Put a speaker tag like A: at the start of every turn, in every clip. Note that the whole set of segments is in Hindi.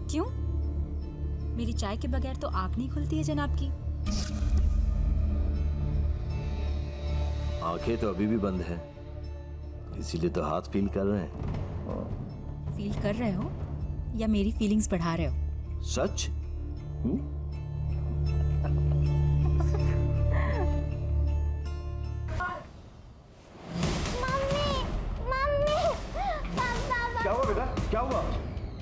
A: क्यों? मेरी चाय के बगैर तो आंख नहीं खुलती है जनाब की।
B: आंखें तो अभी भी बंद हैं, इसीलिए तो हाथ फील कर रहे हैं।
A: फील कर रहे हो या मेरी फीलिंग्स बढ़ा रहे हो?
B: सच?
C: क्या हुआ बेटा, क्या हुआ?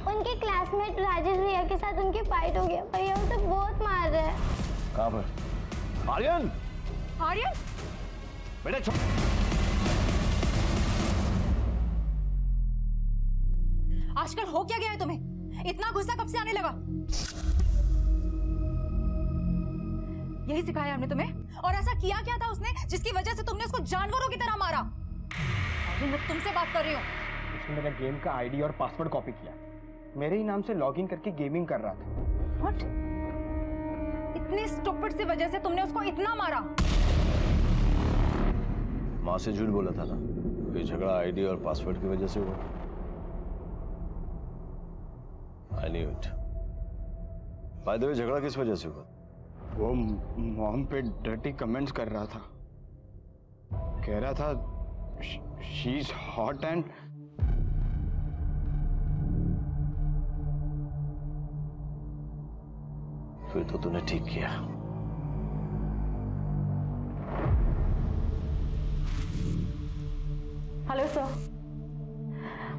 D: उनके क्लासमेट राजेश भैया के साथ उनकी फाइट हो गया। भैया उसे बहुत मार रहे हैं।
B: कहाँ पर? आर्यन!
A: आर्यन?
B: बेटा
A: आजकल हो क्या गया है तुम्हें? इतना गुस्सा कब से आने लगा? यही सिखाया हमने तुम्हें? और ऐसा किया क्या था उसने जिसकी वजह से तुमने उसको जानवरों की तरह मारा? मैं तुमसे बात कर रही हूँ।
C: उसने मेरा गेम का आईडी और पासवर्ड कॉपी किया, मेरे ही नाम से लॉगिन करके गेमिंग कर रहा था।
A: What? इतनी स्टूपिड सी वजह से तुमने उसको इतना मारा?
B: माँ से झूठ बोला था ना, ये झगड़ा आईडी और पासवर्ड की वजह से हुआ। I knew it. By the way, झगड़ा किस वजह से हुआ?
C: वो मॉम पे डर्टी कमेंट्स कर रहा था, कह रहा था शी इज हॉट एंड
B: फिर तो तूने ठीक किया।
A: हेलो सर,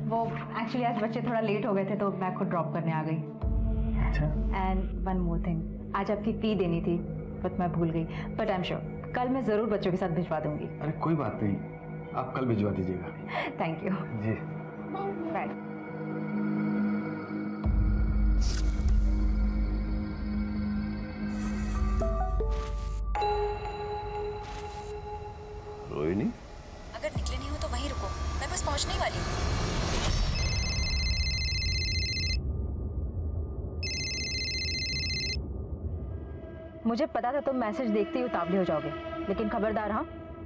A: वो एक्चुअली आज बच्चे थोड़ा लेट हो गए थे तो मैं खुद ड्रॉप करने आ गई। एंड वन मोर थिंग, आज आपकी फी देनी थी बट मैं भूल गई, बट आई एम श्योर कल मैं जरूर बच्चों के साथ भिजवा दूंगी।
C: अरे कोई बात नहीं, आप कल भिजवा दीजिएगा।
A: Thank you.
C: जी
A: बाय।
B: रोहिणी?
A: अगर निकले नहीं हो तो वहीं रुको, मैं बस पहुंचने ही वाली हूँ। मुझे पता था तुम मैसेज देखते ही उतावले हो जाओगे, लेकिन खबरदार हाँ,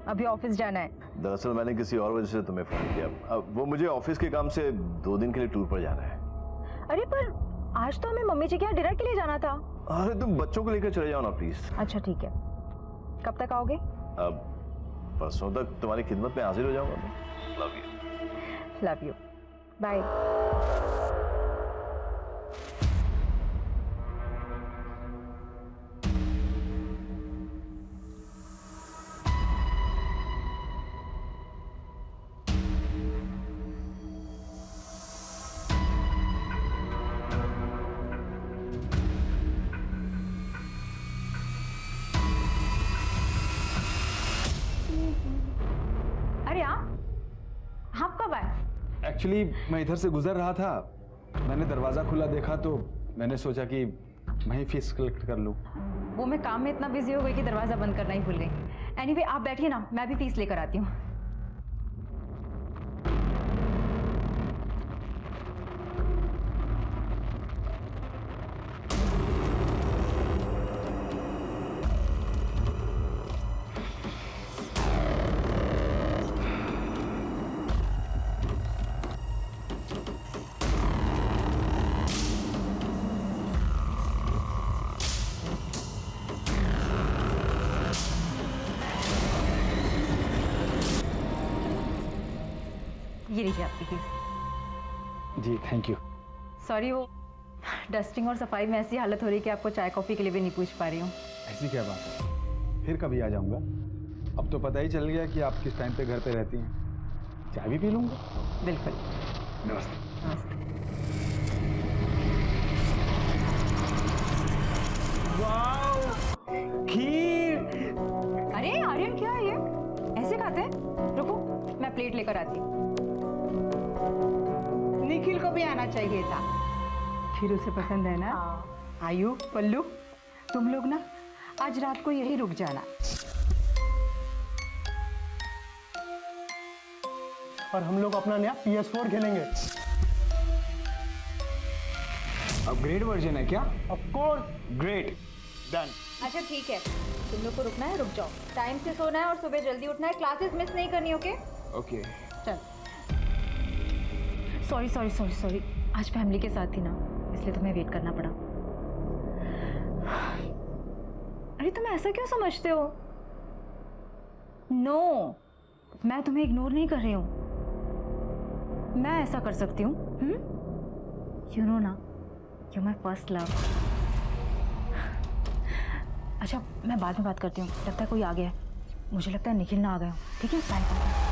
A: अभी ऑफिस जाना है।
B: दरअसल मैंने किसी और वजह से तुम्हें फोन किया। अब वो मुझे ऑफिस के काम से 2 दिन के लिए टूर पर जाना है।
A: अरे पर आज तो हमें मम्मी जी के यहाँ डिनर के लिए जाना था।
B: अरे तुम बच्चों को लेकर चले जाओ ना प्लीज।
A: अच्छा ठीक है, कब तक आओगे?
B: अब परसों तक तुम्हारी खिदमत में हाजिर हो जाऊंगा मैं। Love you.
A: Love you. Bye. अरे आप कब आए?
C: एक्चुअली मैं इधर से गुजर रहा था, मैंने दरवाजा खुला देखा तो मैंने सोचा कि मैं ही फीस कलेक्ट कर लूं।
A: वो मैं काम में इतना बिजी हो गई कि दरवाजा बंद करना ही भूल गई। एनीवे आप बैठिए ना, मैं भी फीस लेकर आती हूँ। ये लीजिए आपकी फीस।
C: जी थैंक यू।
A: सॉरी, वो डस्टिंग और सफाई में ऐसी हालत हो रही है कि आपको चाय कॉफ़ी के लिए भी नहीं पूछ पा रही हूँ।
C: ऐसी क्या बात है, फिर कभी आ जाऊंगा। अब तो पता ही चल गया कि आप किस टाइम पे घर पे रहती हैं। चाय भी पी लूंगा।
A: बिल्कुल।
C: नमस्ते।
A: नमस्ते।
C: वाओ, खीर।
A: अरे आर्यन क्या है ये? ऐसे खाते हैं? रुको मैं प्लेट लेकर आती हूँ।
E: निखिल को भी आना चाहिए था। खीर उसे पसंद है ना? आयु, पल्लू, तुम लोग ना आज रात को यही रुक जाना।
F: और हम लोग अपना नया PS4 खेलेंगे।
C: अपग्रेड वर्जन है क्या?
F: Of course.
C: Great, done.
A: अच्छा ठीक है, तुम लोग को रुकना है रुक जाओ। टाइम से सोना है और सुबह जल्दी उठना है। क्लासेस मिस नहीं करनी, ओके?
C: ओके।
A: चल। Sorry sorry sorry sorry. आज फैमिली के साथ थी ना, इसलिए तुम्हें वेट करना पड़ा। अरे तुम ऐसा क्यों समझते हो? नो, मैं तुम्हें इग्नोर नहीं कर रही हूँ। मैं ऐसा कर सकती हूँ। यू नो ना, यू माई फर्स्ट लव। अच्छा, मैं बाद में बात करती हूँ, लगता है कोई आ गया है। मुझे लगता है निखिल ना आ गया हो। ठीक है, बाय बाय।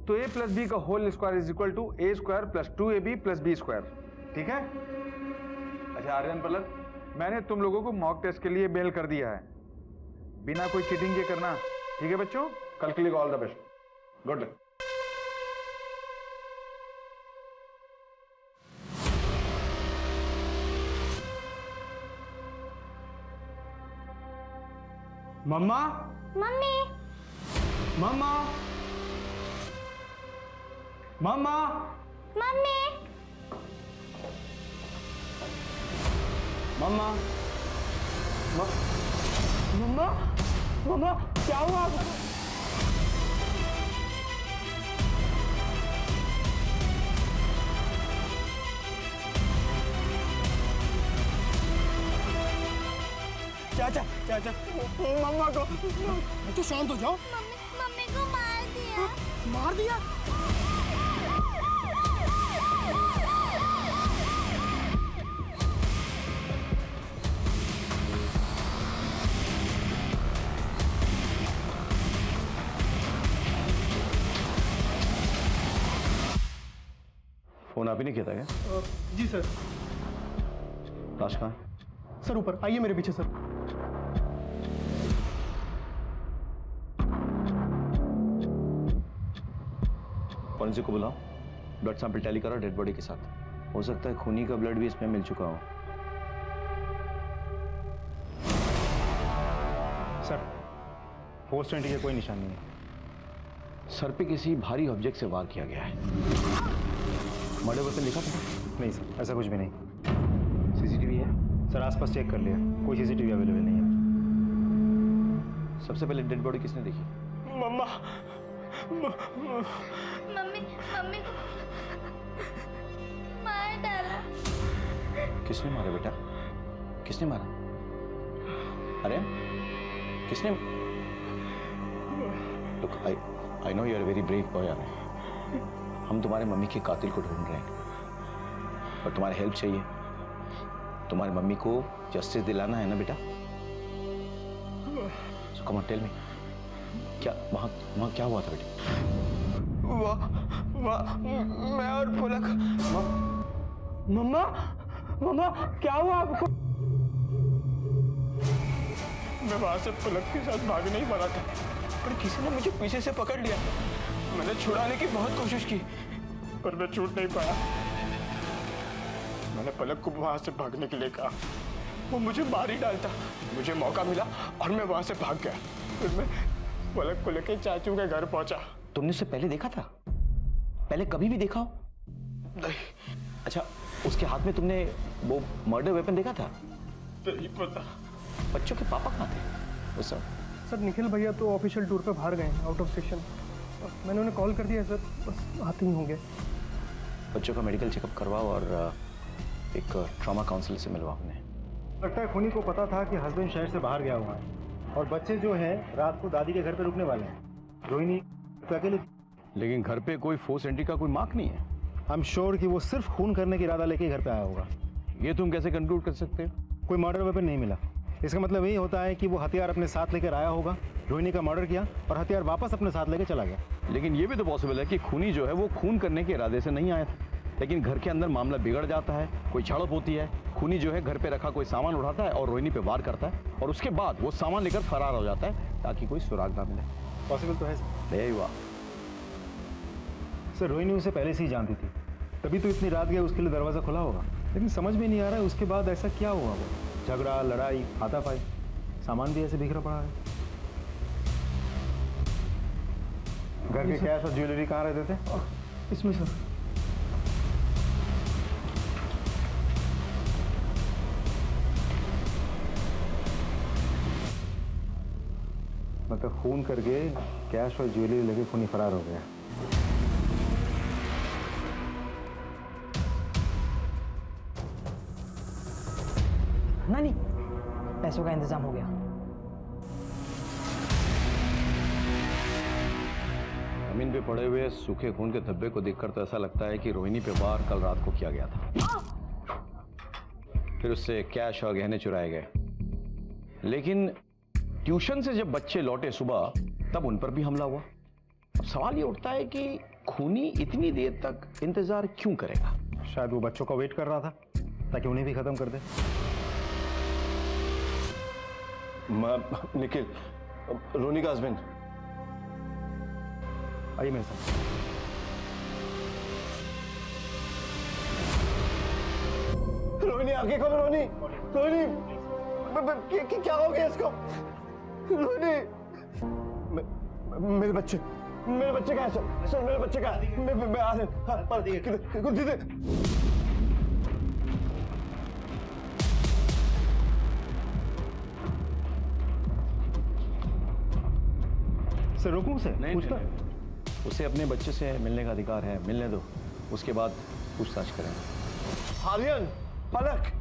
G: तो a प्लस बी का whole square is equal to a square plus 2ab plus B square. ठीक है? अच्छा आर्यन पलक, मैंने तुम लोगों को मॉक टेस्ट के लिए मेल कर दिया है, बिना कोई चीटिंग के करना। ठीक है बच्चों, कल के लिए all the best, good luck. Mamma,
D: mummy
G: mamma, mamma,
D: mummy
G: mamma, mamma, mamma, क्या हुआ आपको?
C: चाचा चाचा मम्मा को
F: तो शांत हो जाओ।
D: मम्मी को मार दिया।
F: मार दिया?
B: फोन आप ही नहीं किया था क्या?
F: जी सर।
B: लाश कहाँ है?
F: सर ऊपर आइए मेरे पीछे सर।
B: फॉरेंसिक को बुलाओ, ब्लड सैंपल टैली करो डेड बॉडी के साथ। हो सकता है खूनी का ब्लड भी इसमें मिल चुका हो।
H: सर 420 के कोई निशान नहीं है।
B: सर पे किसी भारी ऑब्जेक्ट से वार किया गया है। मर्डर वेपन लिखा था?
H: नहीं सर, ऐसा कुछ भी नहीं।
B: सीसीटीवी है?
H: सर आसपास चेक कर लिया, कोई सीसीटीवी अवेलेबल नहीं है।
B: सबसे पहले डेड बॉडी किसने देखी?
C: मम्मा
D: मम्मी मम्मी को मार डाला।
B: किसने मारा बेटा? किसने मारा? अरे किसने? Look, I know you're a very brave boy, अरे। हम तुम्हारे मम्मी के कातिल को ढूंढ रहे हैं और तुम्हारी हेल्प चाहिए। तुम्हारी मम्मी को जस्टिस दिलाना है ना बेटा? So come on, tell me, क्या वहाँ क्या हुआ था बेटे?
C: मैं और पुलक मम्मा मम्मा क्या हुआ आपको? मैं वहां से पुलक के साथ भाग नहीं पड़ा था, पर किसी ने मुझे पीछे से पकड़ लिया। मैंने छुड़ाने की बहुत कोशिश की, पर मैं छूट नहीं पाया। मैंने पलक को वहां से भागने के लिए कहा, वो मुझे मार ही डालता। मुझे मौका मिला और मैं वहां से भाग गया। फिर मैं पलक को लेके चाचू के घर पहुंचा।
B: तुमने उसे पहले देखा था? पहले कभी भी देखा हो?
C: नहीं।
B: अच्छा, उसके हाथ में तुमने वो मर्डर वेपन देखा था?
C: नहीं पता।
B: बच्चों के पापा कहाँ थे उस समय?
F: सर निखिल भैया तो ऑफिशियल टूर पे बाहर गए हैं, आउट ऑफ स्टेशन। मैंने उन्हें कॉल कर दिया सर, बस आते ही होंगे।
B: बच्चों का मेडिकल चेकअप करवाओ और एक ट्रॉमा काउंसलर से मिलवाओ उन्हें।
H: लगता है खूनी को पता था कि हस्बैंड शहर से बाहर गया हुआ है और बच्चे जो हैं रात को दादी के घर पे रुकने वाले हैं। रोहिणी तो अकेले,
B: लेकिन घर पे कोई फोर्स एंट्री का कोई मार्क नहीं है।
H: आई एम श्योर कि वो सिर्फ खून करने की इरादा लेके घर पे आया होगा।
B: ये तुम कैसे कंक्लूड कर सकते हो?
H: कोई मर्डर वेपन नहीं मिला, इसका मतलब यही होता है कि वो हथियार अपने साथ लेकर आया होगा, रोहिणी का मर्डर किया और हथियार वापस अपने साथ लेकर चला गया।
B: लेकिन ये भी तो पॉसिबल है कि खूनी जो है वो खून करने के इरादे से नहीं आया था, लेकिन घर के अंदर मामला बिगड़ जाता है, कोई झड़प होती है, खूनी जो है घर पे रखा कोई सामान उठाता है और रोहिणी पे वार करता है और उसके बाद वो सामान लेकर फरार हो जाता है ताकि कोई सुराग ना मिले।
H: पॉसिबल तो है सर।
B: ले हुआ
H: सर रोहिणी उसे पहले से ही जानती थी, तभी तो इतनी रात गया उसके लिए दरवाज़ा खुला होगा। लेकिन समझ में नहीं आ रहा है उसके बाद ऐसा क्या हुआ। वो झगड़ा, लड़ाई, हाथापाई, सामान भी ऐसे बिखरा पड़ा है। घर के कैश और ज्वेलरी कहाँ रहते थे?
F: इसमें सर।
H: मतलब खून करके कैश और ज्वेलरी लेके खूनी फरार हो गया।
I: नानी, पैसों का इंतजाम हो गया।
B: जमीन पे पड़े हुए सूखे खून के धब्बे को देखकर तो ऐसा लगता है कि रोहिणी पे वार कल रात को किया गया था। फिर उससे कैश और गहने चुराए गए। लेकिन ट्यूशन से जब बच्चे लौटे सुबह, तब उन पर भी हमला हुआ। अब सवाल ये उठता है कि खूनी इतनी देर तक इंतजार क्यों करेगा?
H: शायद वो बच्चों का वेट कर रहा था ताकि उन्हें भी खत्म कर दे।
J: निखिल, रोनी का हस्बैंड।
H: आइए मेरे साथ।
J: रोहिणी आगे खोलो, रोहिणी, रोहिणी, क्या हो गया इसको? रोहिणी, मेरे बच्चे कहाँ हैं? सर मेरे बच्चे कहाँ हैं? मैं आ रहे हैं। हाँ, पर दीजिए।
H: सर रोकूं उसे?
B: नहीं, उसे अपने बच्चे से मिलने का अधिकार है, मिलने दो। उसके बाद पूछताछ करेंगे।
J: आर्यन, पलक,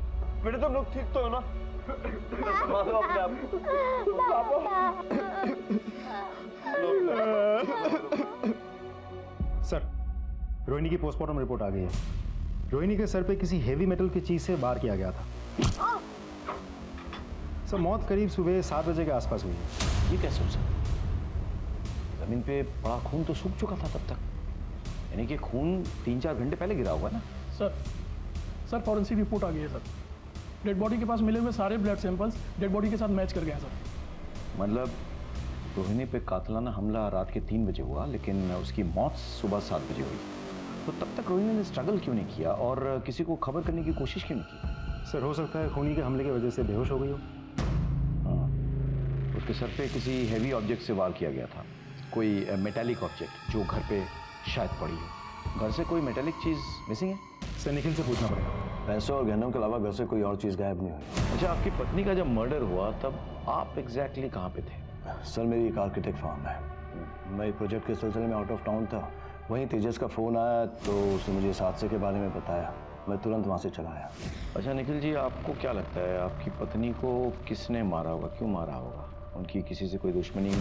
J: बेटे तुम लोग ठीक तो हो ना? मारो अपने आप।
H: सर, रोहिणी की पोस्टमार्टम रिपोर्ट आ गई है। रोहिणी के सर पे किसी हेवी मेटल की चीज से वार किया गया था। सर मौत करीब सुबह 7 बजे के आसपास हुई है।
B: ये कैसे हो सकता? जमीन पे पड़ा खून तो सूख चुका था तब तक, यानी कि खून 3-4 घंटे पहले गिरा हुआ ना?
F: सर फॉरेंसिक रिपोर्ट आ गई है सर। डेड बॉडी के पास मिले हुए सारे ब्लड सैंपल्स डेड बॉडी के साथ मैच कर गए हैं सर।
B: मतलब रोहिणी पे कातिलाना हमला रात के 3 बजे हुआ, लेकिन उसकी मौत सुबह 7 बजे हुई। तो तब तक रोहिणी ने स्ट्रगल क्यों नहीं किया और किसी को खबर करने की कोशिश क्यों नहीं की?
H: सर हो सकता है खूनी के हमले की वजह से बेहोश हो गई हो।
B: हाँ, उसके सर पे किसी हैवी ऑब्जेक्ट से वार किया गया था, कोई मेटालिक ऑब्जेक्ट जो घर पे शायद पड़ी हो। घर से कोई मेटालिक चीज़ मिसिंग है?
H: सर निखिल से पूछना पड़ेगा।
J: पैसों और गहनों के अलावा घर से कोई और चीज गायब नहीं हुई।
B: अच्छा, आपकी पत्नी का जब मर्डर हुआ तब आप एग्जैक्टली कहाँ पे थे?
J: सर मेरी एक आर्किटेक्ट फर्म है। मैं एक प्रोजेक्ट के सिलसिले में आउट ऑफ टाउन था। वहीं तेजस का फ़ोन आया तो उसने मुझे इस हादसे के बारे में बताया। मैं तुरंत वहाँ से चला आया।
B: अच्छा निखिल जी, आपको क्या लगता है आपकी पत्नी को किसने मारा होगा, क्यों मारा होगा? उनकी किसी से कोई दुश्मनी,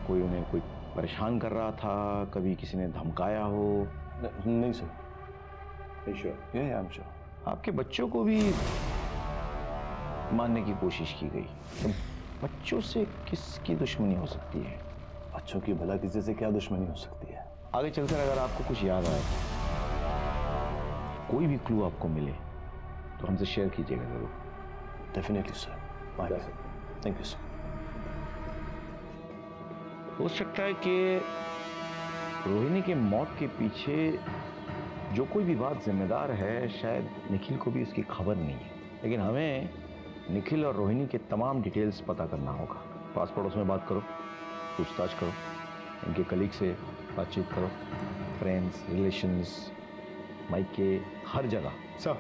B: कोई उन्हें कोई परेशान कर रहा था, कभी किसी ने धमकाया हो?
J: नहीं सर।
B: श्योर?
J: ये आई एम श्योर।
B: आपके बच्चों को भी मारने की कोशिश की गई, तो बच्चों से किसकी दुश्मनी हो सकती है?
J: बच्चों की भला किसी से क्या दुश्मनी हो सकती है?
B: आगे चलकर अगर आपको कुछ याद आए, कोई भी क्लू आपको मिले तो हमसे शेयर कीजिएगा जरूर।
J: Definitely sir. Bye. Thank you sir.
B: हो सकता है कि रोहिणी के मौत के पीछे जो कोई भी बात जिम्मेदार है, शायद निखिल को भी उसकी खबर नहीं है। लेकिन हमें निखिल और रोहिणी के तमाम डिटेल्स पता करना होगा। पास पड़ोस में बात करो, पूछताछ करो, उनके कलीग से बातचीत करो, फ्रेंड्स, रिलेशंस, मायके, हर जगह।
H: सर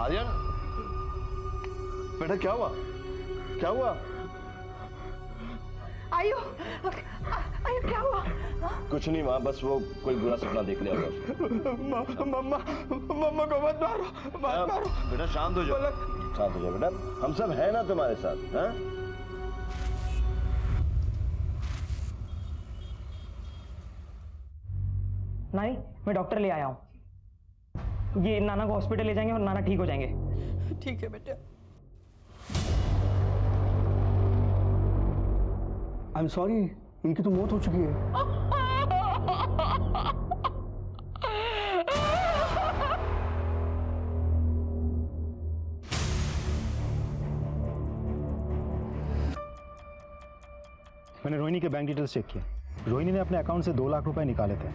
J: आर्यन, बेटा क्या हुआ? क्या हुआ?
E: आयु क्या हुआ?
J: कुछ नहीं माँ, बस वो कोई बुरा सपना देख लिया होगा।
C: मम्मा को मत मारो, मत मारो।
J: बेटा शांत हो जाओ, शांत हो जाओ बेटा, हम सब हैं ना तुम्हारे साथ। हैं?
I: नानी, मैं डॉक्टर ले आया हूँ। ये नाना को हॉस्पिटल ले जाएंगे और नाना ठीक हो जाएंगे।
E: ठीक है बेटा।
J: आई एम सॉरी, इनकी तो मौत हो चुकी है।
H: मैंने रोहिणी के बैंक डिटेल्स चेक किए। रोहिणी ने अपने अकाउंट से 2 लाख रुपए निकाले थे।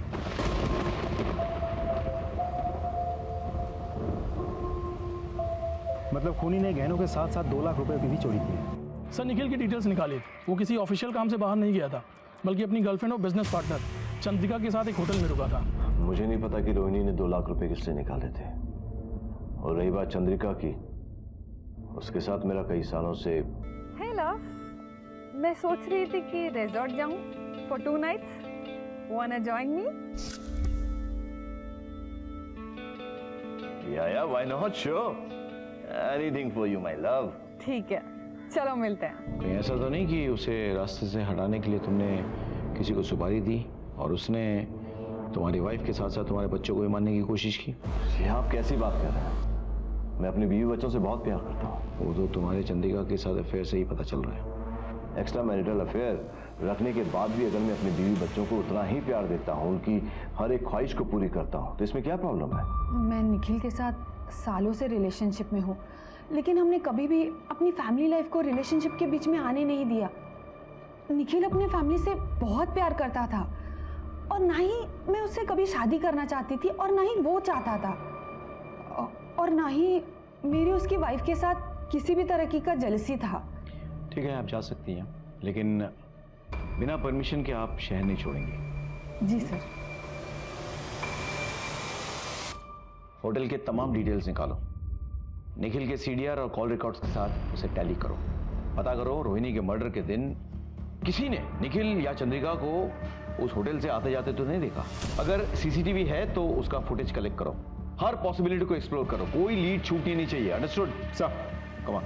H: मतलब खूनी ने गहनों के साथ साथ 2 लाख रुपए की भी चोरी की है।
F: सर निखिल की डिटेल्स निकाली। वो किसी ऑफिशियल काम से बाहर नहीं गया था। बल्कि अपनी गर्लफ्रेंड और बिजनेस पार्टनर चंद्रिका के साथ एक होटल में रुका था।
J: मुझे नहीं पता कि रोहिणी ने 2 लाख रुपए किससे निकाले थे। और रही बात चंद्रिका की, उसके साथ मेरा कई सालों से।
A: हे लव, मैं सोच रही थी कि रिजॉर्ट जाऊं for 2 nights. Wanna join me?
J: या why not, sure, anything for you my love.
A: ठीक है, चलो मिलते हैं।
B: कहीं ऐसा तो नहीं कि उसे रास्ते से हटाने के लिए तुमने किसी को सुपारी दी और उसने तुम्हारी वाइफ के साथ साथ तुम्हारे बच्चों को भी मारने की कोशिश की?
J: ये आप कैसी बात कर रहे हैं? मैं अपनी बीवी बच्चों से बहुत प्यार करता हूँ।
B: वो तो तुम्हारे चंद्रिका के साथ अफेयर से ही पता चल रहा है।
J: एक्स्ट्रा मैरिटल अफेयर रखने के बाद भी अगर मैं अपनी बीवी बच्चों को उतना ही प्यार देता हूँ, उनकी हर एक ख्वाहिश को पूरी करता हूँ, तो इसमें क्या प्रॉब्लम है?
K: मैं निखिल के साथ सालों से रिलेशनशिप में हूँ, लेकिन हमने कभी भी अपनी फैमिली लाइफ को रिलेशनशिप के बीच में आने नहीं दिया। निखिल अपने फैमिली से बहुत प्यार करता था और ना ही मैं उससे कभी शादी करना चाहती थी और ना ही वो चाहता था, और ना ही मेरी उसकी वाइफ के साथ किसी भी तरह का जेलसी था।
B: ठीक है, आप जा सकती हैं, लेकिन बिना परमिशन के आप शहर नहीं छोड़ेंगे।
K: जी सर।
B: होटल के तमाम डिटेल्स निकालो, निखिल के सीडीआर और कॉल रिकॉर्ड्स के साथ उसे टैली करो। पता करो रोहिणी के मर्डर के दिन किसी ने निखिल या चंद्रिका को उस होटल से आते जाते तो नहीं देखा। अगर सीसीटीवी है तो उसका फुटेज कलेक्ट करो, हर पॉसिबिलिटी को एक्सप्लोर करो, कोई लीड छूटनी नहीं चाहिए। Understood sir? Come on.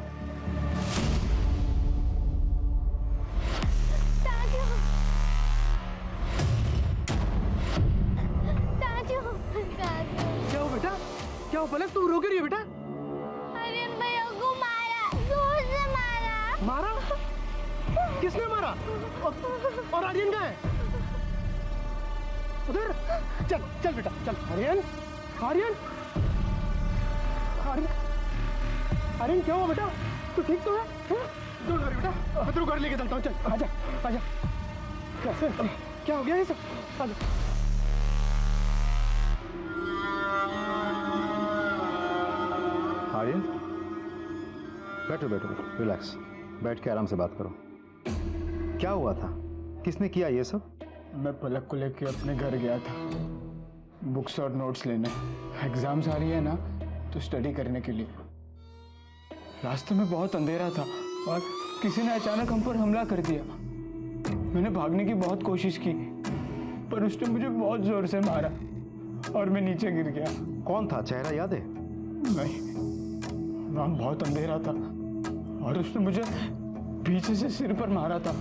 F: क्या हो बेटा, क्या हो पलक, तू रो क्यों रही है बेटा?
D: आर्यन भैया को मारा, जोर से मारा।
F: मारा? किसने मारा? और आर्यन कहाँ है? उधर? चल चल बेटा चल। आर्यन, आर्यन, आर्यन, आर्यन क्या हुआ बेटा? तू ठीक तो है? डोंट वरी बेटा, मैं तेरे को घर लेके चलता हूँ। चल आजा आजा। कैसे, क्या हो गया ये सब? आजा।
H: आर्यन, बैठो बैठो, रिलैक्स, बैठ के आराम से बात करो। क्या हुआ था? किसने किया ये सब?
C: मैं पलक को लेके अपने घर गया था बुक्स और नोट्स लेने। एग्जाम्स आ रही है ना, तो स्टडी करने के लिए। रास्ते में बहुत अंधेरा था और किसी ने अचानक हम पर हमला कर दिया। मैंने भागने की बहुत कोशिश की, पर उसने मुझे बहुत जोर से मारा और मैं नीचे गिर गया।
H: कौन था? चेहरा याद है?
C: नहीं, वहाँ बहुत अंधेरा था और उसने मुझे पीछे से सिर पर मारा था।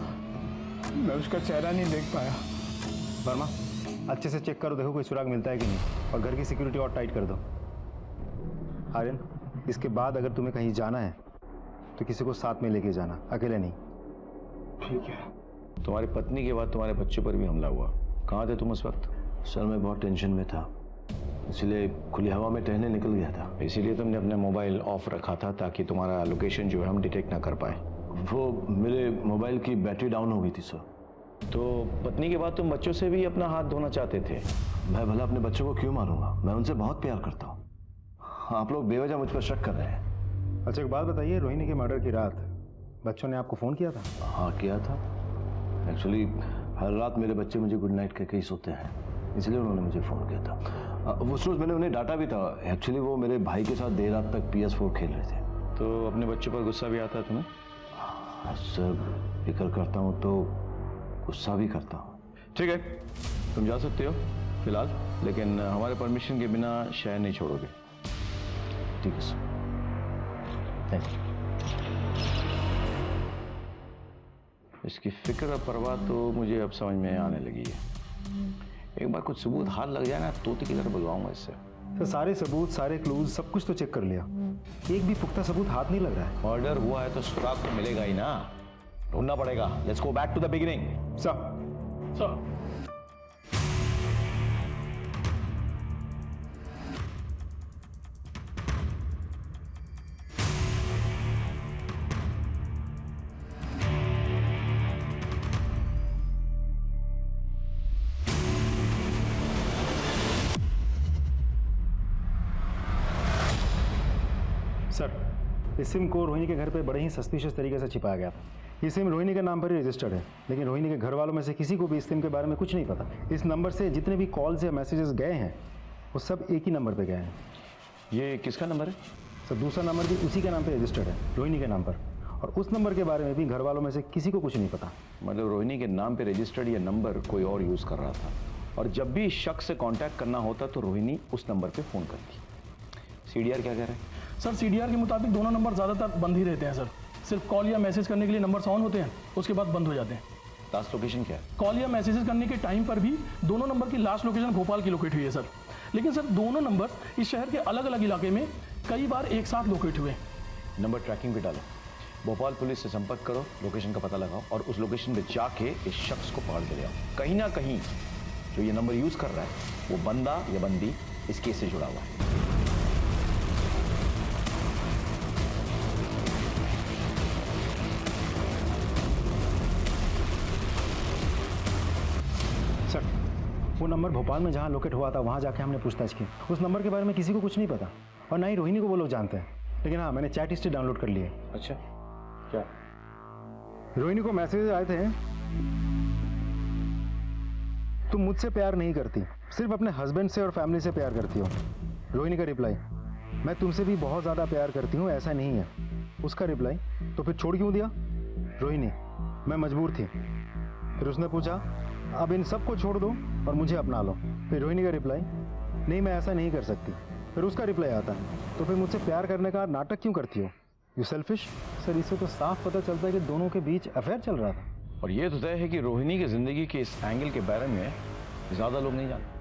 C: मैं उसका चेहरा नहीं देख पाया।
H: वर्मा, अच्छे से चेक करो, देखो कोई सुराग मिलता है कि नहीं, और घर की सिक्योरिटी और टाइट कर दो। आर्यन, इसके बाद अगर तुम्हें कहीं जाना है तो किसी को साथ में लेके जाना, अकेले नहीं।
C: ठीक है।
B: तुम्हारी पत्नी के बाद तुम्हारे बच्चों पर भी हमला हुआ, कहाँ थे तुम उस वक्त?
J: सर मैं बहुत टेंशन में था, इसलिए खुली हवा में टहलने निकल गया था।
B: इसीलिए तुमने अपना मोबाइल ऑफ रखा था ताकि तुम्हारा लोकेशन जो है हम डिटेक्ट ना कर पाए।
J: वो मेरे मोबाइल की बैटरी डाउन हो गई थी सर।
B: तो पत्नी के बाद तुम बच्चों से भी अपना हाथ धोना चाहते थे?
J: मैं भला अपने बच्चों को क्यों मारूंगा? मैं उनसे बहुत प्यार करता हूँ। आप लोग बेवजह मुझ पर शक कर रहे हैं।
H: अच्छा एक बात बताइए, रोहिणी के मर्डर की रात बच्चों ने आपको फ़ोन किया था?
J: हाँ किया था। एक्चुअली हर रात मेरे बच्चे मुझे गुड नाइट कहके ही सोते हैं, इसलिए उन्होंने मुझे फ़ोन किया था। उस रोज़ मैंने उन्हें डांटा भी था। एक्चुअली वो मेरे भाई के साथ देर रात तक PS4 खेल रहे थे।
B: तो अपने बच्चों पर गुस्सा भी आता है तुम्हें?
J: सर फिक्र करता हूँ तो गुस्सा भी करता हूँ।
B: ठीक है, तुम जा सकते हो फिलहाल, लेकिन हमारे परमिशन के बिना शहर नहीं छोड़ोगे।
J: ठीक है सर। Thank you.
B: इसकी फिक्र और परवाह तो मुझे अब समझ में आने लगी है। एक बार कुछ सबूत हाथ लग जाए ना, तोते की तरह भगवाऊंगा इससे।
H: तो सारे सबूत, सारे क्लूज, सब कुछ तो चेक कर लिया, एक भी पुख्ता सबूत हाथ नहीं लग रहा है।
B: मर्डर हुआ है तो सुराग तो मिलेगा ही ना, ढूंढना पड़ेगा। Let's go back to the beginning.
F: Sir
H: sir, इस सिम को रोहिणी के घर पे बड़े ही सस्पिशियस तरीके से छिपाया गया था। ये सिम रोहिणी के नाम पर ही रजिस्टर्ड है, लेकिन रोहिणी के घर वालों में से किसी को भी इस सिम के बारे में कुछ नहीं पता। इस नंबर से जितने भी कॉल्स या मैसेजेस गए हैं वो सब एक ही नंबर पे गए हैं।
B: ये किसका नंबर है?
H: सर दूसरा नंबर भी उसी के नाम पे रजिस्टर्ड है, रोहिणी के नाम पर, और उस नंबर के बारे में भी घर वालों में से किसी को कुछ नहीं पता।
B: मतलब रोहिणी के नाम पे रजिस्टर्ड ये नंबर कोई और यूज़ कर रहा था, और जब भी इस शख्स से कांटेक्ट करना होता तो रोहिणी उस नंबर पे फ़ोन करती। सीडीआर क्या कह रहे हैं?
F: सर सीडीआर के मुताबिक दोनों नंबर ज़्यादातर बंद ही रहते हैं सर। सिर्फ कॉल या मैसेज करने के लिए नंबर्स ऑन होते हैं, उसके बाद बंद हो जाते हैं।
B: लास्ट लोकेशन क्या है?
F: कॉल या मैसेजेस करने के टाइम पर भी दोनों नंबर की लास्ट लोकेशन भोपाल की लोकेट हुई है सर। लेकिन सर दोनों नंबर इस शहर के अलग अलग इलाके में कई बार एक साथ लोकेट हुए।
B: नंबर ट्रैकिंग पे डालो, भोपाल पुलिस से संपर्क करो, लोकेशन का पता लगाओ और उस लोकेशन पे जाके इस शख्स को पकड़ के ले आओ। कहीं ना कहीं जो ये नंबर यूज़ कर रहा है वो बंदा या बंदी इस केस से जुड़ा हुआ है।
H: सर वो नंबर भोपाल में जहाँ लोकेट हुआ था वहाँ जाके हमने पूछताछ की। उस नंबर के बारे में किसी को कुछ नहीं पता और ना ही रोहिणी को वो लोग जानते हैं। लेकिन हाँ, मैंने चैट हिस्ट्री डाउनलोड कर ली है।
B: अच्छा, क्या?
H: रोहिणी को मैसेज आए थे, तुम मुझसे प्यार नहीं करती, सिर्फ अपने हस्बैंड से और फैमिली से प्यार करती हो। रोहिणी का रिप्लाई, मैं तुमसे भी बहुत ज़्यादा प्यार करती हूँ, ऐसा नहीं है। उसका रिप्लाई, तो फिर छोड़ क्यों दिया? रोहिणी, मैं मजबूर थी। फिर उसने पूछा, अब इन सबको छोड़ दो और मुझे अपना लो। फिर रोहिणी का रिप्लाई, नहीं मैं ऐसा नहीं कर सकती। फिर उसका रिप्लाई आता है, तो फिर मुझसे प्यार करने का नाटक क्यों करती हो? You selfish. सर इससे तो साफ पता चलता है कि दोनों के बीच अफेयर चल रहा था।
B: और ये तो तय है कि रोहिणी की जिंदगी के इस एंगल के बारे में ज़्यादा लोग नहीं जानते।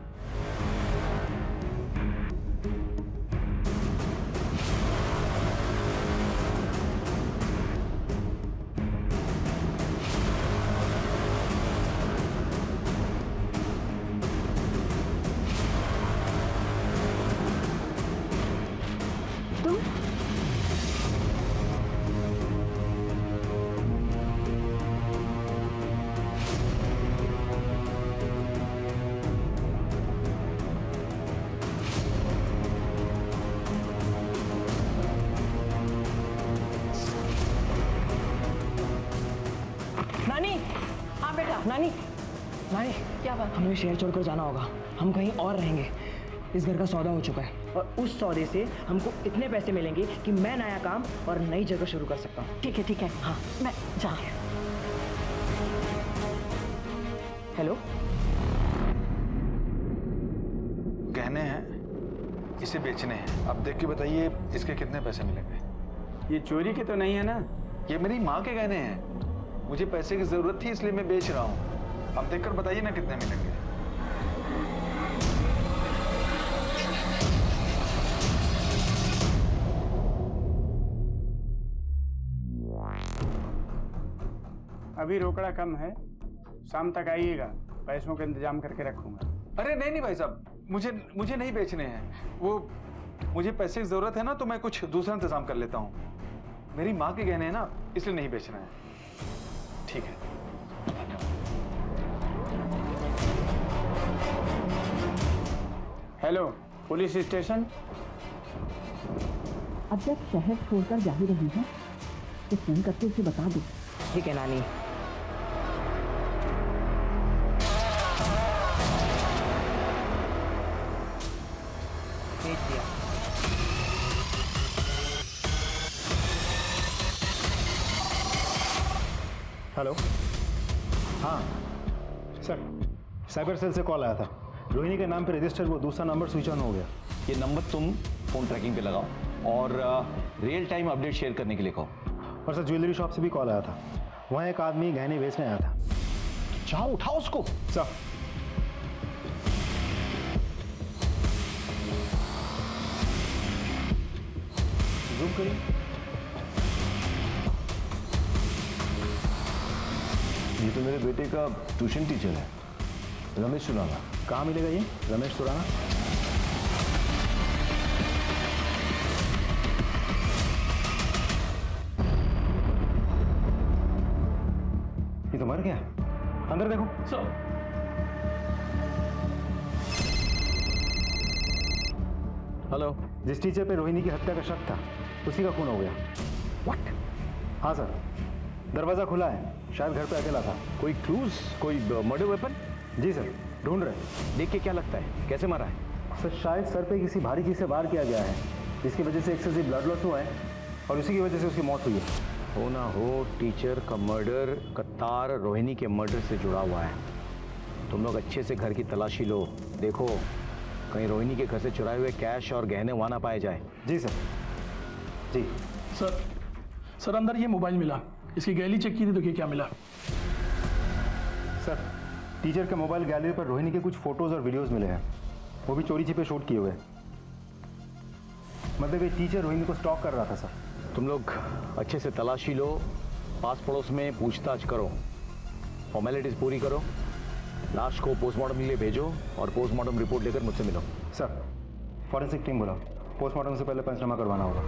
I: नानी, हाँ बेटा। नानी, नानी क्या बात? हमें शहर छोड़कर जाना होगा, हम कहीं और रहेंगे। इस घर का सौदा हो चुका है और उस सौदे से हमको इतने पैसे मिलेंगे कि मैं नया काम और नई जगह शुरू कर सकता हूँ।
E: ठीक है ठीक है,
I: हाँ
E: मैं जा।
I: हेलो,
G: गहने हैं, इसे बेचने हैं। अब देख के बताइए इसके कितने पैसे मिलेंगे।
C: ये चोरी के तो नहीं है ना?
G: ये मेरी माँ के गहने हैं, मुझे पैसे की जरूरत थी इसलिए मैं बेच रहा हूँ। अब देखकर बताइए ना कितने मिलेंगे।
C: अभी रोकड़ा कम है, शाम तक आइएगा, पैसों का इंतजाम करके रखूंगा।
G: अरे नहीं नहीं भाई साहब, मुझे नहीं बेचने हैं। वो मुझे पैसे की जरूरत है ना, तो मैं कुछ दूसरा इंतजाम कर लेता हूँ। मेरी माँ के गहने हैं ना, इसलिए नहीं बेचना है। ठीक है।
C: Hello, police station.
E: अब जब शहर छोड़कर जा ही रही है तो फोन करके उसे बता दो।
I: ठीक है नानी। भेज दिया।
H: हेलो, हाँ सर, साइबर सेल से कॉल आया था। रोहिणी के नाम पे रजिस्टर वो दूसरा नंबर स्विच ऑन हो गया।
B: ये नंबर तुम फ़ोन ट्रैकिंग पे लगाओ और रियल टाइम अपडेट शेयर करने के लिए कहो।
H: और सर ज्वेलरी शॉप से भी कॉल आया था, वहाँ एक आदमी गहने बेचने आया था।
B: जाओ उठाओ उसको।
H: सर
B: जूम करिए।
J: ये तो मेरे बेटे का ट्यूशन टीचर है, रमेश सुराना।
H: कहाँ मिलेगा ये रमेश सुराना? ये तो मर गया। अंदर देखो।
B: हेलो,
H: जिस टीचर पे रोहिणी की हत्या का शक था उसी का खून हो गया।
B: व्हाट?
H: हाँ सर, दरवाज़ा खुला है, शायद घर पे अकेला था।
B: कोई क्लूज, कोई मर्डर वेपन?
H: जी सर, ढूंढ रहे हैं।
B: देख के क्या लगता है, कैसे मारा है?
H: सर शायद सर पे किसी भारी चीज़ से वार किया गया है, जिसकी वजह से एक्सेसिव ब्लड लॉस हुआ है और उसी की वजह से उसकी मौत हुई है।
B: हो ना हो, टीचर का मर्डर का तार रोहिणी के मर्डर से जुड़ा हुआ है। तुम लोग अच्छे से घर की तलाशी लो, देखो कहीं रोहिणी के घर से चुराए हुए कैश और गहने वहाँ ना पाए जाए।
H: जी सर। जी
F: सर अंदर ये मोबाइल मिला, इसकी गैलरी चेक की थी, देखिए क्या मिला।
H: सर टीचर के मोबाइल गैलरी पर रोहिणी के कुछ फोटोज और वीडियोस मिले हैं, वो भी चोरी छिपे शूट किए हुए। मतलब ये टीचर रोहिणी को स्टॉक कर रहा था सर।
B: तुम लोग अच्छे से तलाशी लो, पास पड़ोस में पूछताछ करो, फॉर्मेलिटीज पूरी करो, लाश को पोस्टमार्टम के लिए भेजो और पोस्टमार्टम रिपोर्ट लेकर मुझसे मिलो।
H: सर फॉरेंसिक टीम बुलाओ, पोस्टमार्टम से पहले पंचनामा करवाना होगा।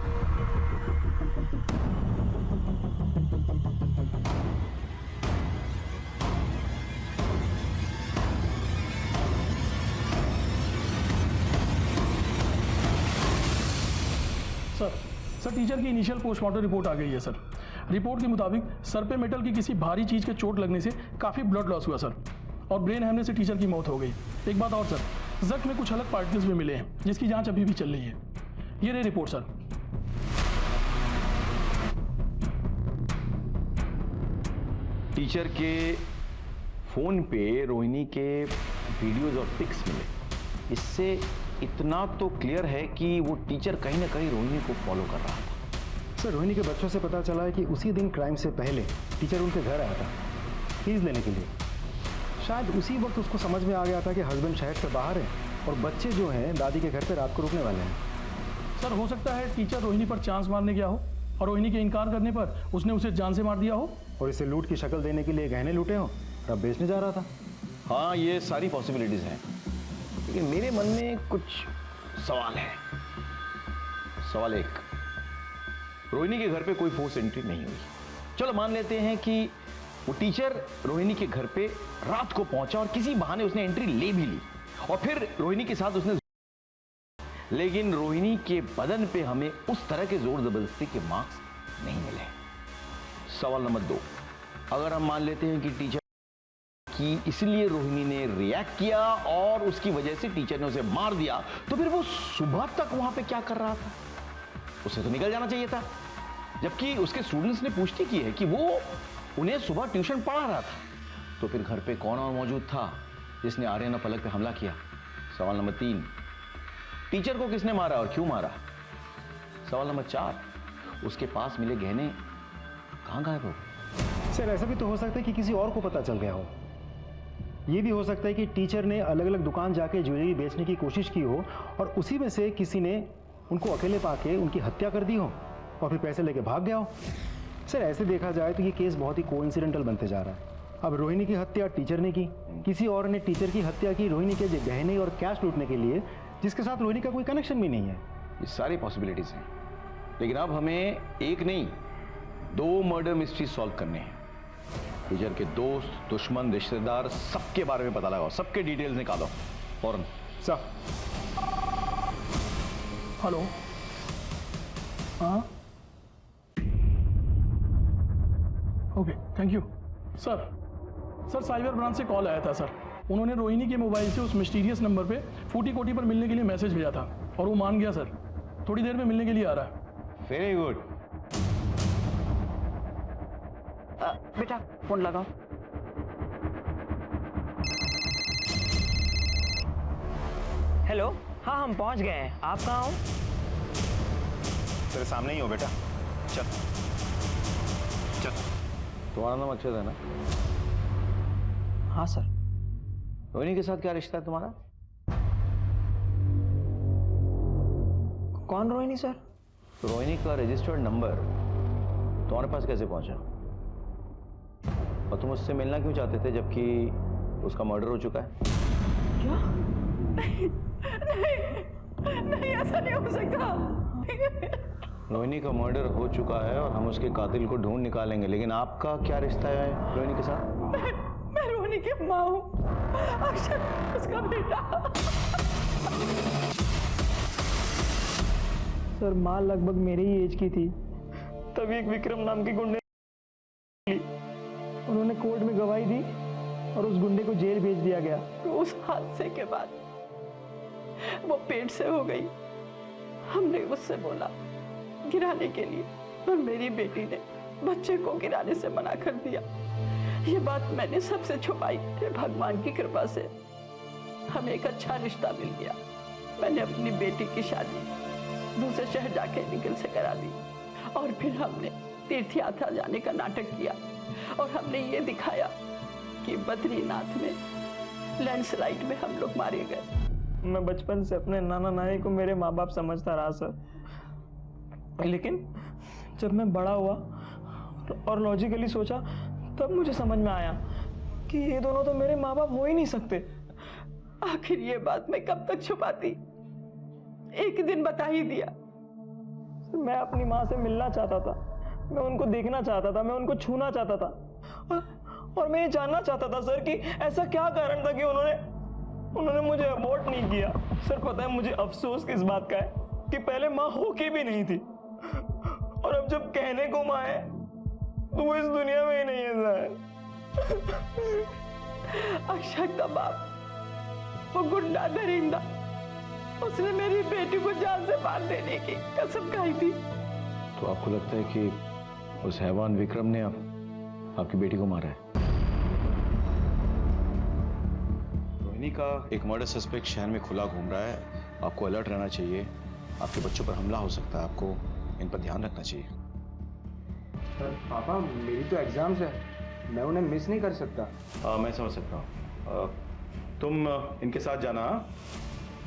F: सर टीचर की इनिशियल पोस्टमार्टम रिपोर्ट आ गई है सर। रिपोर्ट के मुताबिक सर पे मेटल की किसी भारी चीज़ के चोट लगने से काफ़ी ब्लड लॉस हुआ सर, और ब्रेन हैमरेज से टीचर की मौत हो गई। एक बात और सर, जख्म में कुछ अलग पार्टिकल्स भी मिले हैं, जिसकी जांच अभी भी चल रही है। ये रही रिपोर्ट सर।
B: टीचर के फोन पे रोहिणी के वीडियोज और पिक्स मिले, इससे इतना तो क्लियर है कि वो टीचर कहीं ना कहीं रोहिणी को फॉलो कर रहा था।
H: सर रोहिणी के बच्चों से पता चला है कि उसी दिन क्राइम से पहले टीचर उनके घर आया था फीस लेने के लिए। शायद उसी वक्त उसको समझ में आ गया था कि हस्बैंड शहर से बाहर है और बच्चे जो हैं दादी के घर पे रात को रुकने वाले हैं।
F: सर हो सकता है टीचर रोहिणी पर चांस मारने गया हो और रोहिणी के इनकार करने पर उसने उसे जान से मार दिया हो,
H: और इसे लूट की शक्ल देने के लिए गहने लूटे हो और अब बेचने जा रहा था।
B: हाँ, ये सारी पॉसिबिलिटीज हैं, लेकिन मेरे मन में कुछ सवाल है। सवाल एक, रोहिणी के घर पे कोई फोर्स एंट्री नहीं हुई। चलो मान लेते हैं कि वो टीचर रोहिणी के घर पे रात को पहुंचा और किसी बहाने उसने एंट्री ले भी ली और फिर रोहिणी के साथ उसने, लेकिन रोहिणी के बदन पे हमें उस तरह के जोर जबरदस्ती के मार्क्स नहीं मिले। सवाल नंबर 2, अगर हम मान लेते हैं कि टीचर की इसलिए रोहिणी ने रिएक्ट किया और उसकी वजह से टीचर ने उसे मार दिया, तो फिर वो सुबह तक वहां पे क्या कर रहा था? उसे तो निकल जाना चाहिए था, जबकि उसके स्टूडेंट्स ने पुष्टि की है कि वो उन्हें सुबह ट्यूशन पढ़ा रहा था। तो फिर घर पे कौन और मौजूद था जिसने आर्यन और पलक पे हमला किया? सवाल नंबर 3, टीचर को किसने मारा और क्यों मारा? सवाल नंबर 4, उसके पास मिले गहने कहां गायब हो गए?
H: सर ऐसा भी तो हो सकता है कि किसी और को पता चल गया हो। ये भी हो सकता है कि टीचर ने अलग अलग दुकान जाके ज्वेलरी बेचने की कोशिश की हो और उसी में से किसी ने उनको अकेले पाके उनकी हत्या कर दी हो और फिर पैसे लेके भाग गया हो। सर ऐसे देखा जाए तो ये केस बहुत ही कोइंसिडेंटल बनते जा रहा है। अब रोहिणी की हत्या टीचर ने की, किसी और ने टीचर की हत्या की रोहिणी के गहने और कैश लूटने के लिए, जिसके साथ रोहिणी का कोई कनेक्शन भी नहीं है।
B: ये सारी पॉसिबिलिटीज हैं, लेकिन अब हमें एक नहीं 2 मर्डर मिस्ट्री सॉल्व करने हैं। टीचर के दोस्त, दुश्मन, रिश्तेदार, सबके बारे में पता लगाओ, सबके डिटेल्स निकालो फौरन।
H: सर
F: हेलो, हाँ okay thank you. Sir cyber branch से कॉल आया था सर। उन्होंने रोहिणी के मोबाइल से उस मिस्टीरियस नंबर पे फूटी कोटी पर मिलने के लिए मैसेज भेजा था और वो मान गया सर। थोड़ी देर में मिलने के लिए आ रहा है।
B: Very good.
I: बेटा फोन लगाओ। हेलो, हाँ हम पहुंच गए हैं, आप कहाँ हो?
H: तेरे सामने ही हो बेटा, चल चल।
B: तुम्हारा नाम अक्षत है ना?
I: हाँ सर।
B: रोहिणी के साथ क्या रिश्ता है तुम्हारा?
I: कौन रोहिणी सर?
B: रोहिणी का रजिस्टर्ड नंबर तुम्हारे पास कैसे पहुंचा? और तुम उससे मिलना क्यों चाहते थे जबकि उसका मर्डर हो चुका है?
I: क्या? नहीं ऐसा नहीं हो सकता।
B: रोहिणी का मर्डर हो चुका है और हम उसके कातिल को ढूंढ निकालेंगे, लेकिन आपका क्या रिश्ता है रोहिणी के साथ?
I: मैं रोहिणी की माँ हूँ, अक्षत उसका बेटा। सर माँ लगभग मेरे ही एज की थी, तभी एक विक्रम नाम के गुंडे उन्होंने कोर्ट में गवाही दी और उस गुंडे को जेल भेज दिया गया।
L: उस हादसे के बाद वो पेट से हो गई। हमने उससे बोला गिराने के लिए, और मेरी बेटी ने बच्चे को गिराने से मना कर दिया। ये बात मैंने सबसे छुपाई। फिर भगवान की कृपा से हमें एक अच्छा रिश्ता मिल गया। मैंने अपनी बेटी की शादी दूसरे शहर जाके निखिल से करा दी, और फिर हमने तीर्थ यात्रा जाने का नाटक किया, और हमने ये दिखाया कि बद्रीनाथ में लैंडस्लाइड में हम लोग मारे गए।
I: मैं बचपन से अपने नाना नानी को मेरे माँ बाप समझता रहा सर, लेकिन जब मैं बड़ा हुआ और लॉजिकली सोचा तब मुझे समझ में आया कि ये दोनों तो मेरे माँ बाप हो ही नहीं सकते।
L: आखिर ये बात मैं कब तक छुपाती, एक दिन बता ही दिया।
I: मैं अपनी माँ से मिलना चाहता था, मैं उनको देखना चाहता था, मैं उनको छूना चाहता था, और मैं ये जानना चाहता था सर कि ऐसा क्या कारण था कि उन्होंने मुझे अबॉर्ट नहीं किया। सर पता है मुझे अफसोस किस बात का है कि पहले माँ होके भी नहीं थी, और अब जब कहने को माँ है तो वो इस दुनिया में ही नहीं है सर।
L: अक्षय का बाप वो गुंडा दरिंदा, उसने मेरी बेटी को जान से मार देने की कसम खाई थी।
J: तो आपको लगता है कि उस हैवान विक्रम ने आपकी बेटी को मारा है?
B: रोहिणी का एक मर्डर सस्पेक्ट शहर में खुला घूम रहा है। आपको अलर्ट रहना चाहिए। आपके बच्चों पर हमला हो सकता है, आपको इन पर ध्यान रखना चाहिए।
C: सर पापा मेरी तो एग्जाम्स है, मैं उन्हें मिस नहीं कर सकता।
B: मैं समझ सकता हूँ। तुम इनके साथ जाना,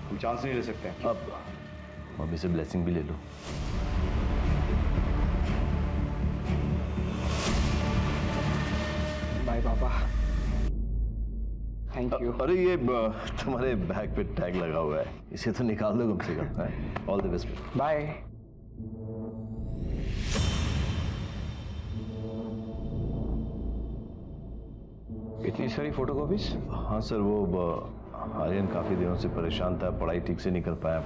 B: हम चांस नहीं ले सकते।
J: अब मम्मी से ब्लेसिंग भी ले लो।
C: बाय पापा, थैंक यू।
J: अरे ये तुम्हारे बैग पे टैग लगा हुआ है, इसे तो निकाल दो कम से कम। All the best.
C: बाय।
B: इतनी सारी फोटोकॉपीज?
J: हाँ सर, वो आर्यन काफ़ी दिनों से परेशान था, पढ़ाई ठीक से नहीं कर पाया,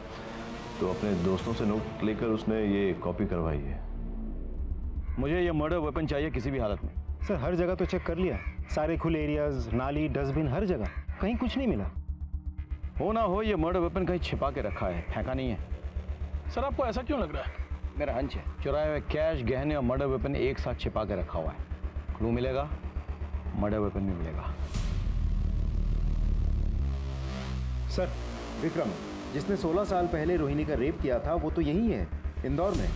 J: तो अपने दोस्तों से नोट लेकर उसने ये कॉपी करवाई है।
B: मुझे ये मर्डर वेपन चाहिए किसी भी हालत में।
H: सर हर जगह तो चेक कर लिया, सारे खुले एरियाज, नाली, डस्टबिन, हर जगह, कहीं कुछ नहीं मिला।
B: हो ना हो ये मर्डर वेपन कहीं छिपा के रखा है, फेंका नहीं है।
F: सर आपको ऐसा क्यों लग रहा है?
B: मेरा हंच है चुराए हुए कैश, गहने और मर्डर वेपन एक साथ छिपा के रखा हुआ है। क्लू मिलेगा, मर्डर वेपन भी मिलेगा।
H: सर विक्रम जिसने 16 साल पहले रोहिणी का रेप किया था वो तो यही है, इंदौर में।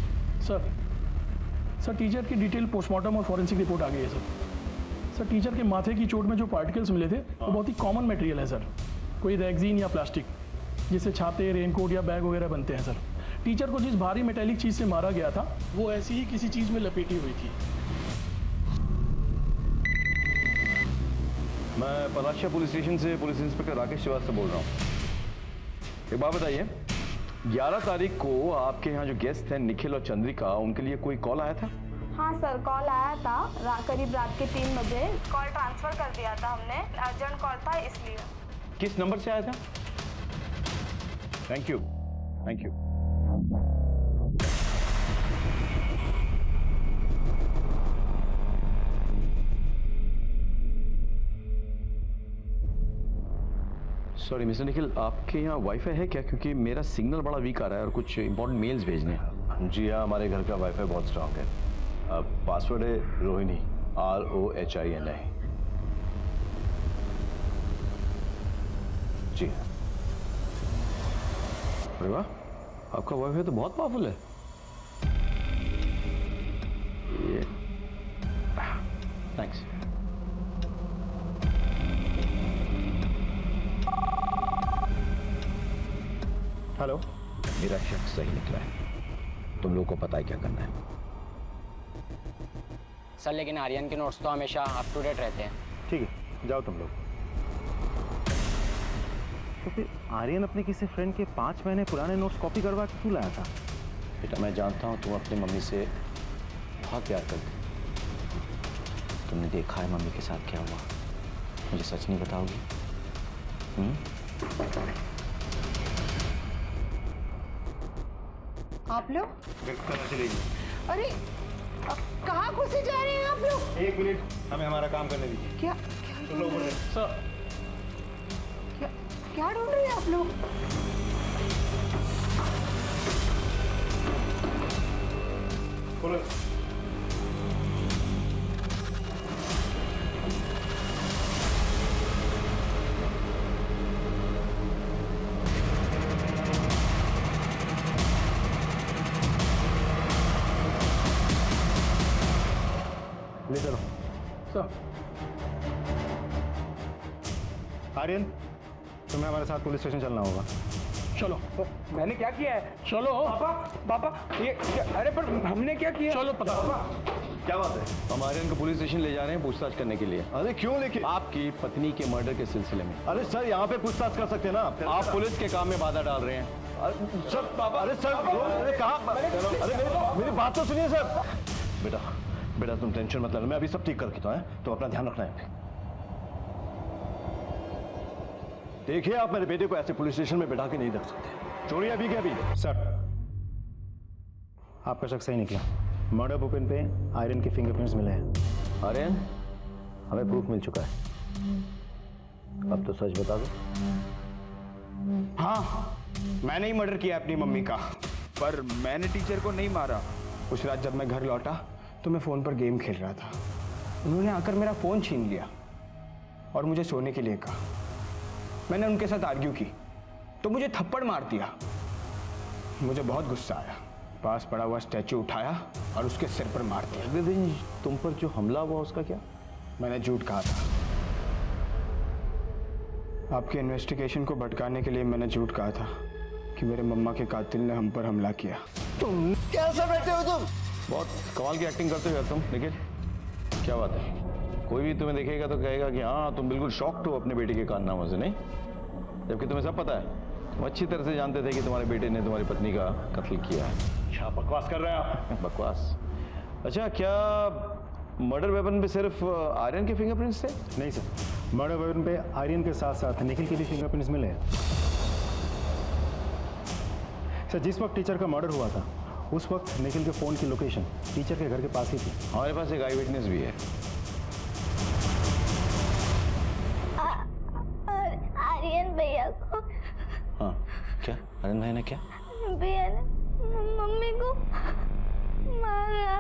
F: सर टीचर की डिटेल पोस्टमार्टम और फॉरेंसिक रिपोर्ट आ गई है सर। टीचर के माथे की चोट में जो पार्टिकल्स मिले थे वो बहुत ही कॉमन मटेरियल है सर, कोई रेक्सीन या प्लास्टिक, जिससे छाते, रेनकोट या बैग वगैरह बनते हैं सर। टीचर को जिस भारी मेटेलिक चीज़ से मारा गया था वो ऐसी ही किसी चीज़ में लपेटी हुई थी।
B: मैं पलाशिया पुलिस स्टेशन से पुलिस इंस्पेक्टर राकेश श्रीवास्तव बोल रहा हूँ। एक बात बताइए, 11 तारीख को आपके यहाँ जो गेस्ट थे निखिल और चंद्रिका, उनके लिए कोई कॉल आया था?
D: हाँ सर, कॉल आया था करीब रात के 3 बजे। कॉल ट्रांसफर कर दिया था हमने, अर्जेंट कॉल था इसलिए।
B: किस नंबर से आया था? Thank you, thank you. Sorry mister Nikhil, आपके यहाँ वाईफाई है क्या? क्योंकि मेरा सिग्नल बड़ा वीक आ रहा है और कुछ इंपॉर्टेंट मेल्स भेजने हैं।
J: जी हाँ, हमारे घर का वाईफाई बहुत स्ट्रांग है। पासवर्ड है रोहिणी, ROHINI। जी हाँ।
B: अरे वाह, आपका वाईफाई तो बहुत पावरफुल है। ये थैंक्स।
H: हेलो।
B: मेरा शक सही निकला है, तुम लोगों को पता है क्या करना है।
M: सर लेकिन आर्यन के नोट्स तो हमेशा अप टू डेट रहते हैं।
H: ठीक है, जाओ तुम लोग। तो फिर आर्यन अपने किसी फ्रेंड के 5 महीने पुराने नोट्स कॉपी करवा के क्यों लाया था?
B: बेटा मैं जानता हूँ तुम अपनी मम्मी से बहुत प्यार करते। तुमने देखा है मम्मी के साथ क्या हुआ, मुझे सच नहीं बताओगी?
E: आप लोग? अरे कहाँ घुसे जा रहे हैं आप लोग?
H: एक मिनट, हमें हमारा काम करने दीजिए।
E: क्या
H: तुम लोग ऊपर
F: सर
E: क्या ढूंढ रहे हैं आप लोग?
H: खोलो। ले चलो।
F: सर
H: आर्यन, तुम्हें हमारे साथ पुलिस स्टेशन चलना होगा।
F: चलो।
C: मैंने क्या किया है?
F: चलो।
C: पापा ये अरे पर हमने क्या किया?
F: चलो पता।
B: क्या बात है? हम आर्यन को पुलिस स्टेशन ले जा रहे हैं पूछताछ करने के लिए।
H: अरे क्यों लेके?
B: आपकी पत्नी के मर्डर के सिलसिले में।
H: अरे सर, यहाँ पे पूछताछ कर सकते हैं ना
B: आप पुलिस के काम में बाधा डाल रहे हैं।
H: सर पापा, अरे सर, अरे कहाँ? अरे मेरी बात तो सुनिए सर।
J: बेटा तुम टेंशन मत लेना, मैं अभी सब ठीक करके तो है, तो अपना ध्यान रखना है। देखिए, आप मेरे बेटे को ऐसे पुलिस स्टेशन में बैठा के नहीं रख सकते। चोरी अभी के अभी।
H: सर, आपका शक सही निकला। मर्डर वेपन पे आयरन के फिंगरप्रिंट्स मिले हैं।
J: आर्यन, हमें प्रूफ मिल चुका है, अब तो सच बता दो।
C: हाँ, मैंने ही मर्डर किया अपनी मम्मी का, पर मैंने टीचर को नहीं मारा। उस रात जब मैं घर लौटा तो मैं फ़ोन पर गेम खेल रहा था। उन्होंने आकर मेरा फ़ोन छीन लिया और मुझे सोने के लिए कहा। मैंने उनके साथ आर्ग्यू की तो मुझे थप्पड़ मार दिया। मुझे बहुत गुस्सा आया, पास पड़ा हुआ स्टैचू उठाया और उसके सिर पर मार दिया।
B: अगले दिन तुम पर जो हमला हुआ उसका क्या?
C: मैंने झूठ कहा था। आपके इन्वेस्टिगेशन को भटकाने के लिए मैंने झूठ कहा था कि मेरे मम्मा के कातिल ने हम पर हमला किया।
J: तुम कैसे बैठे हो तुम?
B: बहुत कमाल की एक्टिंग करते हो यार तुम। निखिल, क्या बात है? कोई भी तुम्हें देखेगा तो कहेगा कि हाँ तुम बिल्कुल शॉक्ड हो अपने बेटे के कारनामों से, नहीं? जबकि तुम्हें सब पता है, तुम अच्छी तरह से जानते थे कि तुम्हारे बेटे ने तुम्हारी पत्नी का कत्ल किया है।
J: क्या बकवास कर रहे हैं आप?
B: बकवास? अच्छा, क्या मर्डर वेपन पे सिर्फ आर्यन के फिंगरप्रिंट्स थे?
H: नहीं सर, मर्डर वेपन पे आर्यन के साथ साथ निखिल के भी फिंगरप्रिंट्स मिले हैं। सर, जिस वक्त टीचर का मर्डर हुआ था उस वक्त निखिल के फ़ोन की लोकेशन टीचर के घर के पास ही थी।
B: हमारे पास एक आई विटनेस भी है।
D: आर्यन भैया को,
J: हाँ, क्या आर्यन भाई ने क्या?
D: भैया ने मम्मी को मारा।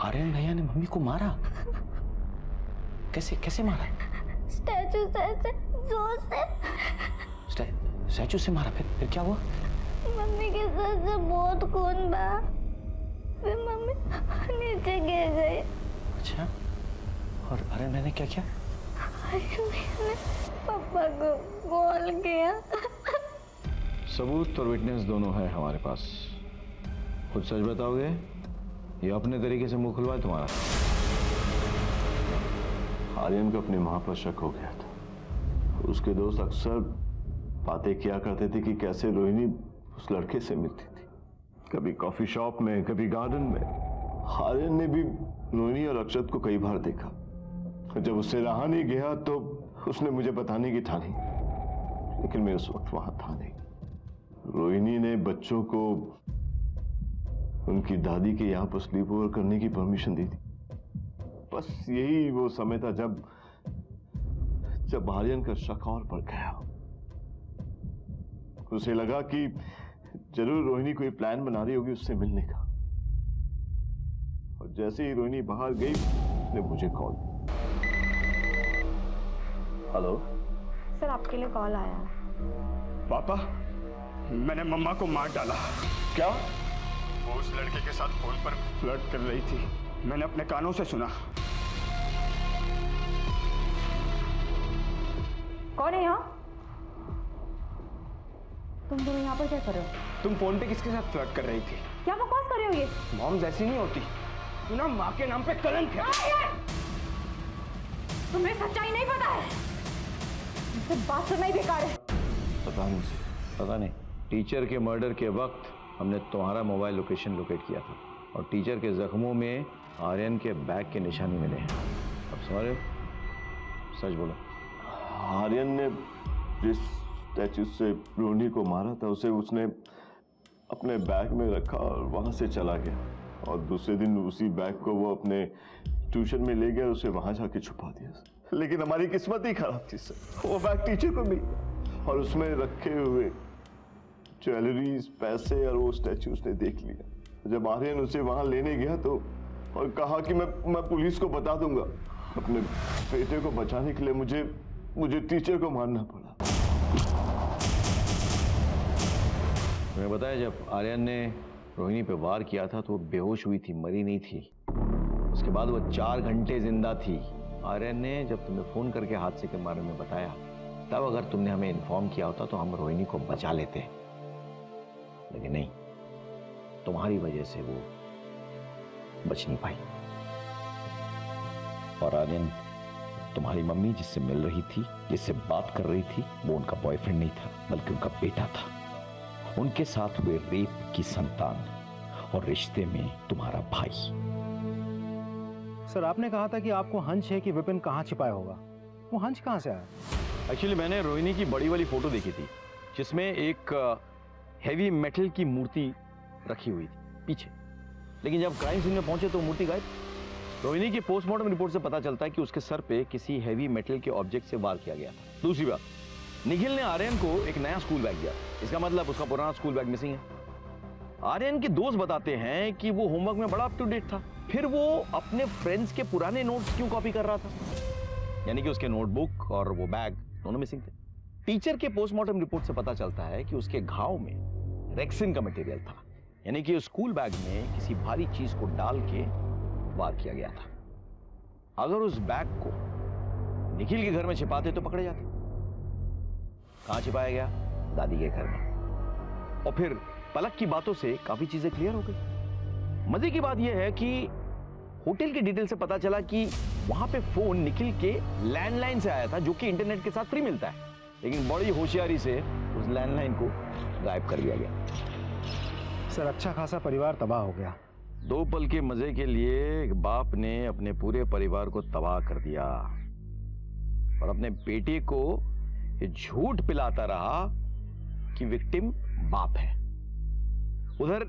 J: आर्यन भैया ने मम्मी को मारा? कैसे कैसे मारा?
D: स्टैचू से ऐसे जोर से।
J: स्टैचू से मारा? फिर क्या हुआ?
D: मम्मी के सर से बहुत खून बहा, फिर मम्मी नीचे गिर गई।
J: अच्छा, और आर्यन भाई ने क्या किया?
D: आर्यन भैया ने पापा को कॉल किया।
B: सबूत और विटनेस दोनों है हमारे पास। खुद सच बताओगे या अपने तरीके से मुंह खुलवाए तुम्हारा?
J: आर्यन को अपनी मां पर शक हो गया था। उसके दोस्त अक्सर बातें किया करते थे कि कैसे रोहिणी उस लड़के से मिलती थी, कभी कॉफी शॉप में, कभी गार्डन में। आर्यन ने भी रोहिणी और अक्षत को कई बार देखा। जब उससे रहा नहीं गया तो उसने मुझे बताने की ठानी, लेकिन मैं उस वक्त वहां था नहीं। रोहिणी ने बच्चों को उनकी दादी के यहाँ पर स्लीप ओवर करने की परमिशन दी थी। बस यही वो समय था जब आर्यन का शक और बढ़ गया। उसे लगा कि जरूर रोहिणी कोई प्लान बना रही होगी उससे मिलने का, और जैसे ही रोहिणी बाहर गई उसने मुझे कॉल। हेलो
D: सर, आपके लिए कॉल आया।
C: पापा, मैंने मम्मा को मार डाला।
J: क्या?
C: वो उस लड़के के साथ फोन पर फ्लर्ट कर रही थी, मैंने अपने कानों से सुना।
A: कौन है यहाँ? तुम दोनों यहाँ पर क्या कर रहे हो?
C: तुम फोन पे किसके साथ फ्लर्ट कर रही थी?
A: क्या बकवास कर रहे हो ये?
C: मॉम जैसी नहीं होती, तू ना माँ के नाम पे कलंक है।
A: तुम्हें सच्चाई नहीं पता है, मुझसे बात करना ही बेकार है।
B: पता नहीं। टीचर के मर्डर के वक्त हमने तुम्हारा मोबाइल लोकेशन लोकेट किया था, और टीचर के जख्मों में आर्यन के बैग के निशानी मिले हैं। अब समझ रहे हो? सच बोलो।
J: आर्यन ने जिस स्टैचू से रोहिणी को मारा था उसे उसने अपने बैग में रखा और वहां से चला गया, और दूसरे दिन उसी बैग को वो अपने ट्यूशन में ले गया और उसे वहां जाके छुपा दिया सर। लेकिन हमारी किस्मत ही खराब थी सर। वो बैग टीचर को मिल गया और उसमें रखे हुए ज्वेलरीज, पैसे और वो स्टैचू उसने देख लिया। जब आर्यन उसे वहां लेने गया तो और कहा कि मैं पुलिस को बता दूंगा। अपने बेटे को बचाने के लिए मुझे टीचर को मारना पड़ा।
B: तुम्हें बताया जब आर्यन ने रोहिणी पे वार किया था तो वो बेहोश हुई थी, मरी नहीं थी। उसके बाद वो 4 घंटे जिंदा थी। आर्यन ने जब तुम्हें फोन करके हादसे के बारे में बताया तब अगर तुमने हमें इन्फॉर्म किया होता तो हम रोहिणी को बचा लेते, लेकिन नहीं, तुम्हारी वजह से वो बच नहीं पाई। और आर्यन, तुम्हारी मम्मी जिससे मिल रही थी, जिससे बात कर रही थी, वो उनका बॉयफ्रेंड नहीं था बल्कि उनका बेटा था। उनके साथ हुए रेप की संतान और रिश्ते में तुम्हारा भाई।
H: सर, आपने कहा था कि आपको हंच है कि विपिन कहाँ छिपाया होगा। वो हंच कहाँ से आया?
B: एक्चुअली मैंने रोहिणी की बड़ी वाली फोटो देखी थी जिसमें एक हेवी मेटल की मूर्ति रखी हुई थी पीछे, लेकिन जब क्राइम सीन में पहुंचे तो मूर्ति गायब। रोहिणी की पोस्टमार्टम रिपोर्ट से पता चलता है कि उसके सर पे किसी हेवी मेटल के ऑब्जेक्ट से वार किया गया था। दूसरी बात, निखिल ने आर्यन को एक नया स्कूल बैग दिया, इसका मतलब उसका पुराना स्कूल बैग मिसिंग है। आर्यन के दोस्त बताते हैं कि वो होमवर्क में बड़ा अप टू डेट था, फिर वो अपने फ्रेंड्स के पुराने नोट्स क्यों कॉपी कर रहा था? यानी कि उसके नोटबुक और वो बैग दोनों मिसिंग थे। टीचर के पोस्टमार्टम रिपोर्ट से पता चलता है कि उसके घाव में रेक्सिन का मटेरियल था, यानी कि उस स्कूल बैग में किसी भारी चीज को डाल के वार किया गया था। अगर उस बैग को निखिल के घर में छिपाते तो पकड़े जाते। कहां छिपाया गया? दादी के घर में। और फिर पलक की बातों से काफी चीजें क्लियर हो गई। मजे की बात यह है कि होटल की डिटेल से पता चला कि वहां पे फोन निखिल के लैंडलाइन से आया था, जो कि इंटरनेट के साथ फ्री मिलता है, लेकिन बड़ी होशियारी से उस लैंडलाइन को गायब कर दिया गया।
H: सर, अच्छा खासा परिवार तबाह हो गया।
B: 2 पल के मजे के लिए एक बाप ने अपने पूरे परिवार को तबाह कर दिया और अपने बेटे को ये झूठ पिलाता रहा कि विक्टिम बाप है। उधर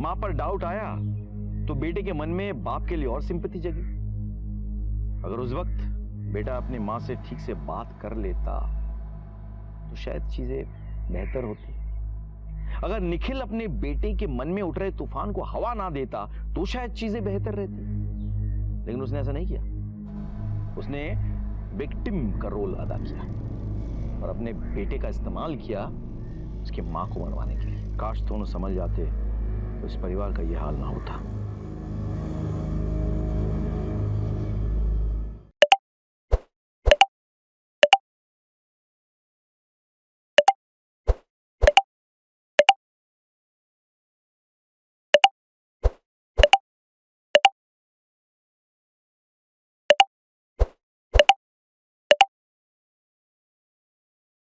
B: मां पर डाउट आया तो बेटे के मन में बाप के लिए और सिंपैथी जगी। अगर उस वक्त बेटा अपनी मां से ठीक से बात कर लेता तो शायद चीजें बेहतर होती। अगर निखिल अपने बेटे के मन में उठ रहे तूफान को हवा ना देता तो शायद चीजें बेहतर रहती, लेकिन उसने ऐसा नहीं किया। उसने विक्टिम का रोल अदा किया और अपने बेटे का इस्तेमाल किया उसकी मां को मरवाने के लिए। काश दोनों समझ जाते तो इस परिवार का यह हाल ना होता।